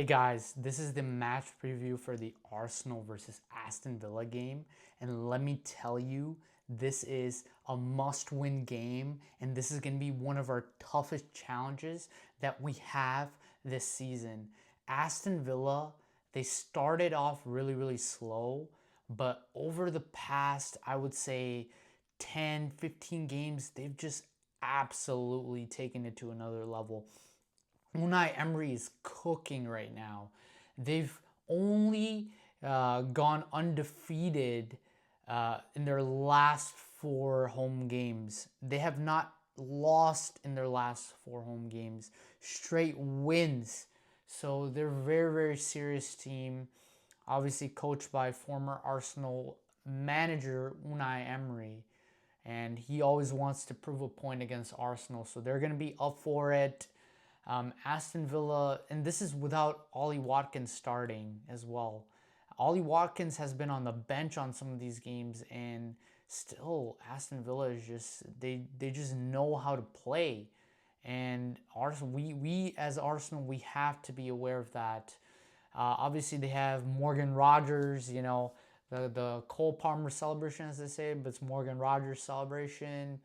Hey guys, this is the match preview for the Arsenal versus Aston Villa game. And let me tell you, this is a must-win game. And this is going to be one of our toughest challenges that we have this season. Aston Villa, they started off really slow. But over the past, I would say, 10, 15 games, they've just absolutely taken it to another level. Unai Emery is cooking right now. They've only gone undefeated in their last 4 home games. They have not lost in their last 4 home games. Straight wins. So they're a very serious team. Obviously coached by former Arsenal manager Unai Emery. And he always wants to prove a point against Arsenal. So they're going to be up for it. Aston Villa, and this is without Ollie Watkins starting as well. Ollie Watkins has been on the bench on some of these games, and still Aston Villa is just they just know how to play. And Arsenal, we as Arsenal, we have to be aware of that. Obviously, they have Morgan Rogers, the Cole Palmer celebration, as they say, but it's Morgan Rogers celebration.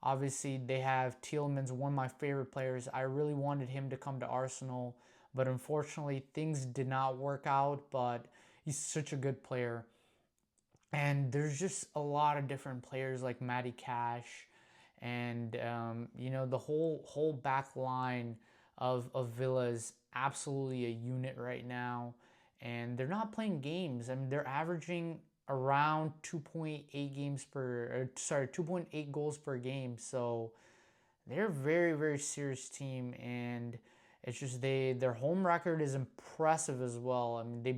Obviously, they have Tielemans, one of my favorite players. I really wanted him to come to Arsenal, but unfortunately, things did not work out. But he's such a good player. And there's just a lot of different players like Matty Cash, and the whole back line of Villa is absolutely a unit right now, and they're not playing games. I mean, they're averaging around 2.8 goals per game. So they're a very serious team, and it's just their home record is impressive as well. I mean, they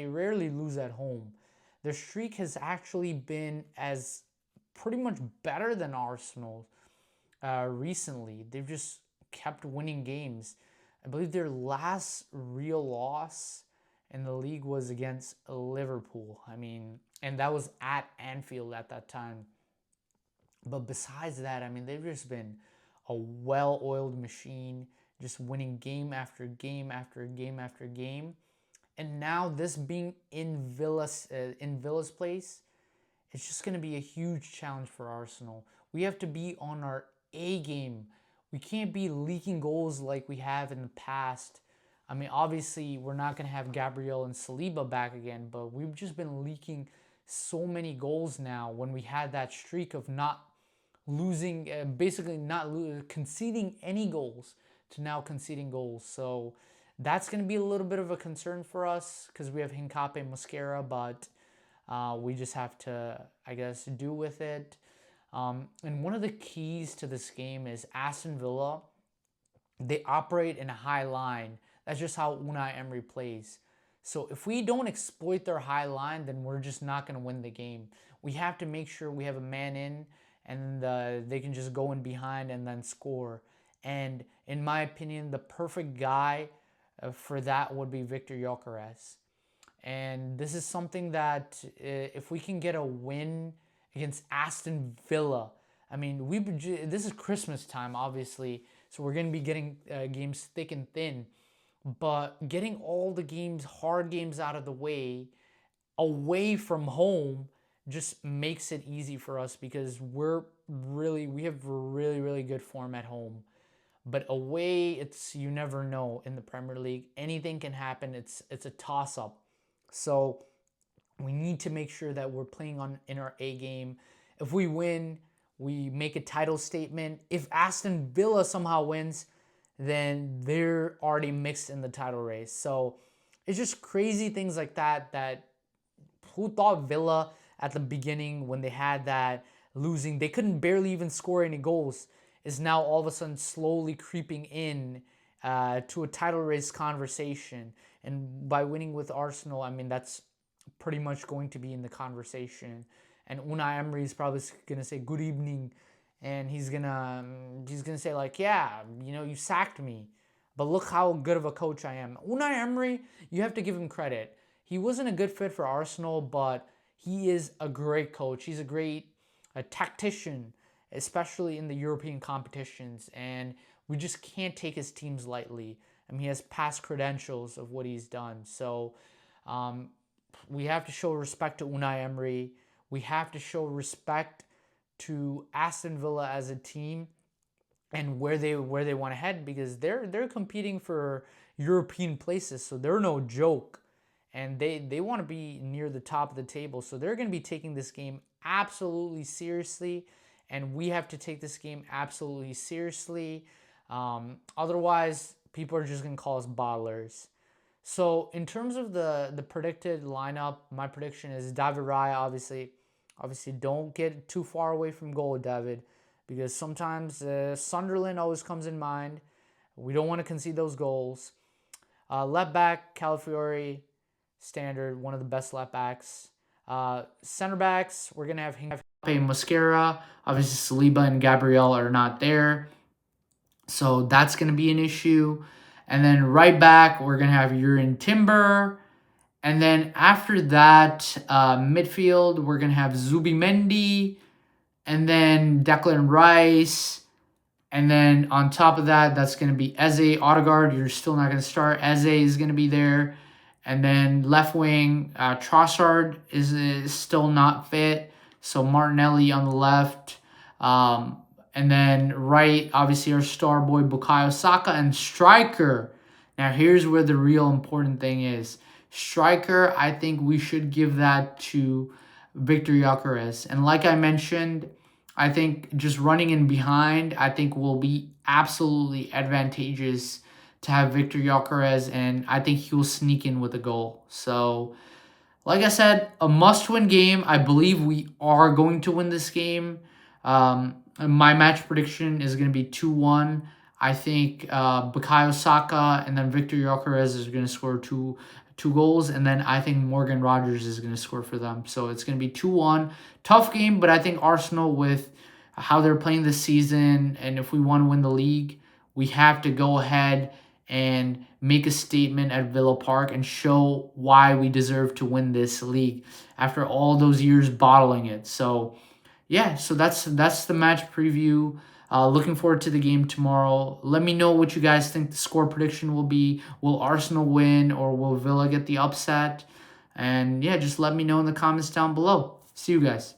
rarely lose at home. Their streak has actually been as pretty much better than Arsenal recently. They've just kept winning games. I believe their last real loss in the league was against Liverpool. I mean, and that was at Anfield at that time. But besides that, I mean, they've just been a well-oiled machine, just winning game after game after game after game. And now this being in Villa's place, it's just going to be a huge challenge for Arsenal. We have to be on our A game. We can't be leaking goals like we have in the past. I mean, obviously, we're not going to have Gabriel and Saliba back again, but we've just been leaking so many goals now when we had that streak of not losing, basically not conceding any goals to now conceding goals. So that's going to be a little bit of a concern for us because we have Hincape and Mosquera, but we just have to, I guess, do with it. And one of the keys to this game is Aston Villa. They operate in a high line. That's just how Unai Emery plays. So if we don't exploit their high line, then we're just not going to win the game. We have to make sure we have a man in, and they can just go in behind and then score. And in my opinion, the perfect guy for that would be Victor Gyökeres. And this is something that if we can get a win against Aston Villa, I mean, this is Christmas time, obviously, so we're going to be getting games thick and thin. But getting all the games, hard games out of the way, away from home, just makes it easy for us because we have really good form at home. But away, you never know in the Premier League. Anything can happen. It's a toss up. So we need to make sure that we're playing in our A game. If we win, we make a title statement. If Aston Villa somehow wins, then they're already mixed in the title race. So it's just crazy things like that who thought Villa at the beginning when they had that losing, they couldn't barely even score any goals, is now all of a sudden slowly creeping in to a title race conversation. And by winning with Arsenal, I mean, that's pretty much going to be in the conversation. And Unai Emery is probably going to say, good evening. And he's gonna say like, yeah, you sacked me, but look how good of a coach I am. Unai Emery, you have to give him credit. He wasn't a good fit for Arsenal, but he is a great coach. He's a great tactician, especially in the European competitions. And we just can't take his teams lightly. and he has past credentials of what he's done. So um, we have to show respect to Unai Emery. We have to show respect to Aston Villa as a team and where they want to head, because they're competing for European places, so they're no joke, and they want to be near the top of the table, so they're going to be taking this game absolutely seriously, and we have to take this game absolutely seriously. Otherwise, people are just going to call us bottlers. So in terms of the predicted lineup, my prediction is David Raya. Obviously, don't get too far away from goal, David, because sometimes Sunderland always comes in mind. We don't want to concede those goals. Left back, Calafiori, standard, one of the best left backs. Center backs, we're going to have Mosquera. Obviously, Saliba and Gabriel are not there, so that's going to be an issue. And then right back, we're going to have Urin Timber. And then after that, midfield, we're going to have Zubimendi, and then Declan Rice. And then on top of that, that's going to be Eze. Odegaard, you're still not going to start. Eze is going to be there. And then left wing, Trossard is still not fit. So Martinelli on the left. And then right, obviously our star boy Bukayo Saka, and striker. Now here's where the real important thing is. Striker, I think we should give that to Victor Gyökeres. And like I mentioned, I think just running in behind, I think will be absolutely advantageous to have Victor Gyökeres, and I think he will sneak in with a goal. So, like I said, a must-win game. I believe we are going to win this game. My match prediction is going to be 2-1. I think Bukayo Saka and then Victor Gyökeres is going to score two goals, and then I think Morgan Rogers is going to score for them. So it's going to be 2-1. Tough game, but I think Arsenal, with how they're playing this season, and if we want to win the league, we have to go ahead and make a statement at Villa Park and show why we deserve to win this league after all those years bottling it. So yeah, so that's the match preview. Looking forward to the game tomorrow. Let me know what you guys think the score prediction will be. Will Arsenal win, or will Villa get the upset? And yeah, just let me know in the comments down below. See you guys.